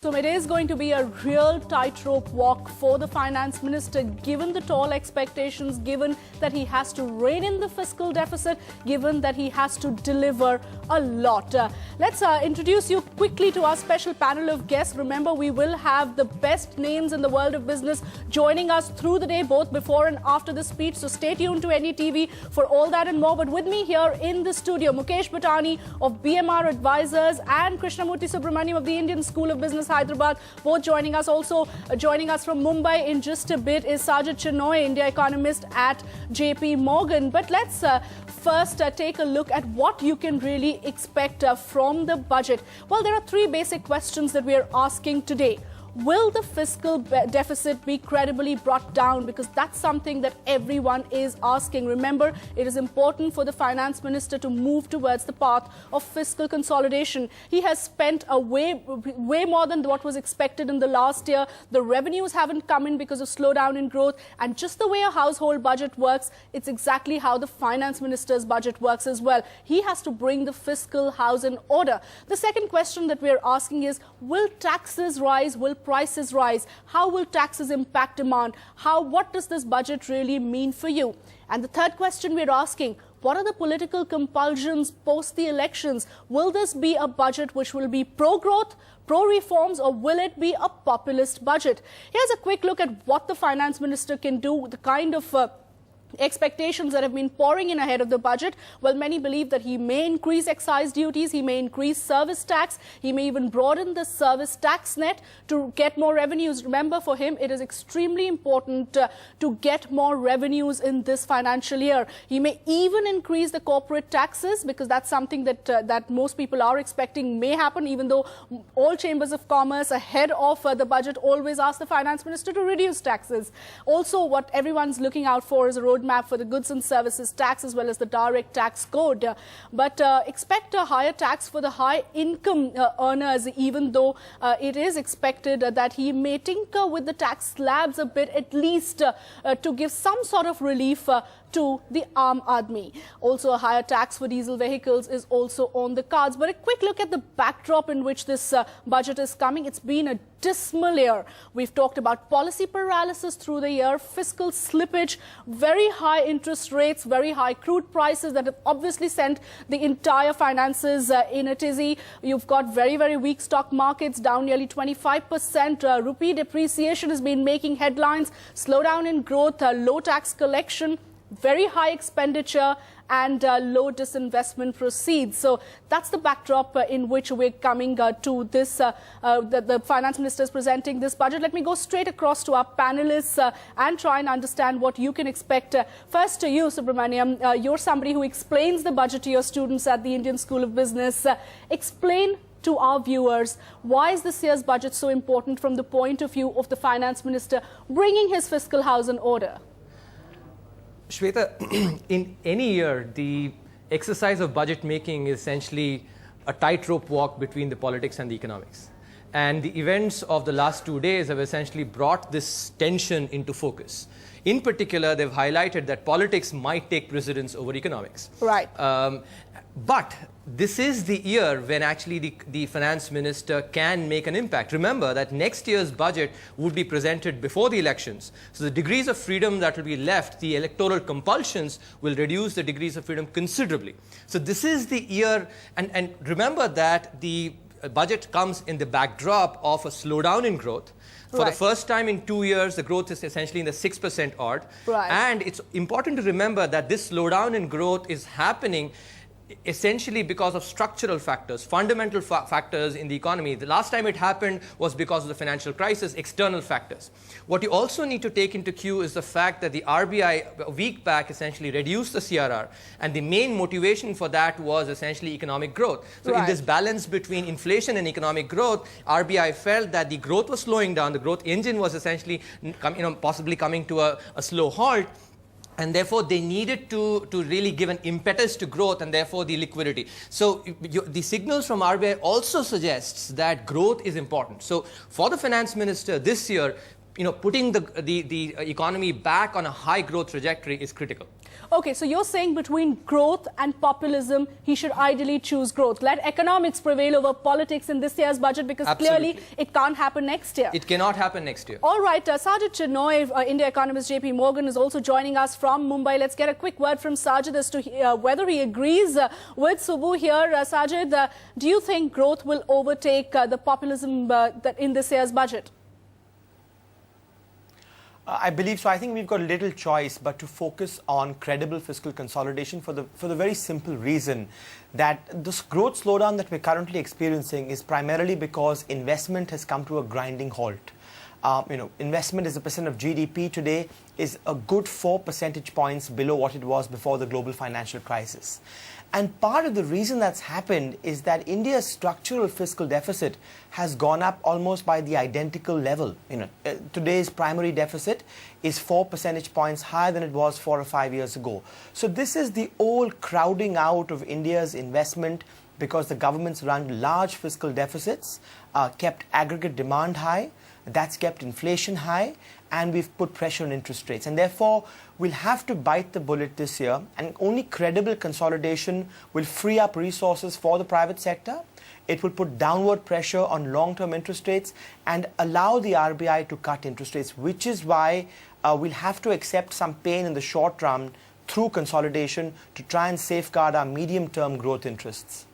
So it is going to be a real tightrope walk for the finance minister, given the tall expectations, given that he has to rein in the fiscal deficit, given that he has to deliver a lot. Let's introduce you quickly to our special panel of guests. Remember, we will have the best names in the world of business joining us through the day, both before and after the speech. So stay tuned to NETV for all that and more. But with me here in the studio, Mukesh Bhatani of BMR Advisors and Krishnamurthy Subramaniam of the Indian School of Business, Hyderabad, both joining us. Also joining us from Mumbai in just a bit is Sajid Chinoy, India economist at JP Morgan. But let's first take a look at what you can really expect from the budget. Well, there are three basic questions that we are asking today. Will the fiscal deficit be credibly brought down? Because that's something that everyone is asking. Remember, it is important for the finance minister to move towards the path of fiscal consolidation. He has spent way more than what was expected in the last year. The revenues haven't come in because of slowdown in growth. And just the way a household budget works, it's exactly how the finance minister's budget works as well. He has to bring the fiscal house in order. The second question that we're asking is, will taxes rise? Will prices rise? How will taxes impact demand? What does this budget really mean for you? And the third question we're asking, what are the political compulsions post the elections? Will this be a budget which will be pro-growth, pro-reforms, or will it be a populist budget? Here's a quick look at what the finance minister can do, the kind of expectations that have been pouring in ahead of the budget. Well, many believe that he may increase excise duties, he may increase service tax, he may even broaden the service tax net to get more revenues. Remember, for him, it is extremely important to get more revenues in this financial year. He may even increase the corporate taxes, because that's something that most people are expecting may happen, even though all chambers of commerce ahead of the budget always ask the finance minister to reduce taxes. Also, what everyone's looking out for is a roadmap for the goods and services tax as well as the direct tax code. But expect a higher tax for the high income earners, even though it is expected that he may tinker with the tax slabs a bit, at least to give some sort of relief to the Aam Aadmi. Also, a higher tax for diesel vehicles is also on the cards. But a quick look at the backdrop in which this budget is coming. It's been a dismal year. We've talked about policy paralysis through the year, fiscal slippage, very high interest rates, very high crude prices that have obviously sent the entire finances in a tizzy. You've got very, very weak stock markets, down nearly 25%. Rupee depreciation has been making headlines, slowdown in growth, low tax collection, very high expenditure, and low disinvestment proceeds. So that's the backdrop in which we're coming to this. The finance minister is presenting this budget. Let me go straight across to our panelists and try and understand what you can expect. First to you, Subramaniam. You're somebody who explains the budget to your students at the Indian School of Business. Explain to our viewers, why is this year's budget so important from the point of view of the finance minister bringing his fiscal house in order? Shweta, in any year, the exercise of budget making is essentially a tightrope walk between the politics and the economics. And the events of the last 2 days have essentially brought this tension into focus. In particular, they've highlighted that politics might take precedence over economics. Right. But this is the year when actually the finance minister can make an impact. Remember that next year's budget would be presented before the elections. So the degrees of freedom that will be left, the electoral compulsions will reduce the degrees of freedom considerably. So this is the year, and remember that the budget comes in the backdrop of a slowdown in growth. For the first time in 2 years, the growth is essentially in the 6% odd. Right. And it's important to remember that this slowdown in growth is happening essentially because of structural factors, fundamental factors in the economy. The last time it happened was because of the financial crisis, external factors. What you also need to take into cue is the fact that the RBI a week back essentially reduced the CRR, and the main motivation for that was essentially economic growth. So in this balance between inflation and economic growth, RBI felt that the growth was slowing down, the growth engine was essentially possibly coming to a slow halt. And therefore, they needed to really give an impetus to growth and therefore the liquidity. So the signals from RBI also suggests that growth is important. So for the finance minister this year, putting the economy back on a high growth trajectory is critical. Okay, so you're saying between growth and populism, he should ideally choose growth. Let economics prevail over politics in this year's budget, because Absolutely. clearly it can't happen next year. It cannot happen next year. All right, Sajid Chinoy, India economist JP Morgan, is also joining us from Mumbai. Let's get a quick word from Sajid as to whether he agrees with Subbu here. Sajid, do you think growth will overtake the populism that in this year's budget? I believe so. I think we've got little choice but to focus on credible fiscal consolidation for the very simple reason that this growth slowdown that we're currently experiencing is primarily because investment has come to a grinding halt. Investment as a percent of GDP today is a good 4 percentage points below what it was before the global financial crisis. And part of the reason that's happened is that India's structural fiscal deficit has gone up almost by the identical level. Today's primary deficit is 4 percentage points higher than it was 4 or 5 years ago. So this is the old crowding out of India's investment because the government's run large fiscal deficits, kept aggregate demand high, that's kept inflation high, and we've put pressure on interest rates. And therefore, we'll have to bite the bullet this year, and only credible consolidation will free up resources for the private sector. It will put downward pressure on long-term interest rates and allow the RBI to cut interest rates, which is why we'll have to accept some pain in the short run through consolidation to try and safeguard our medium-term growth interests.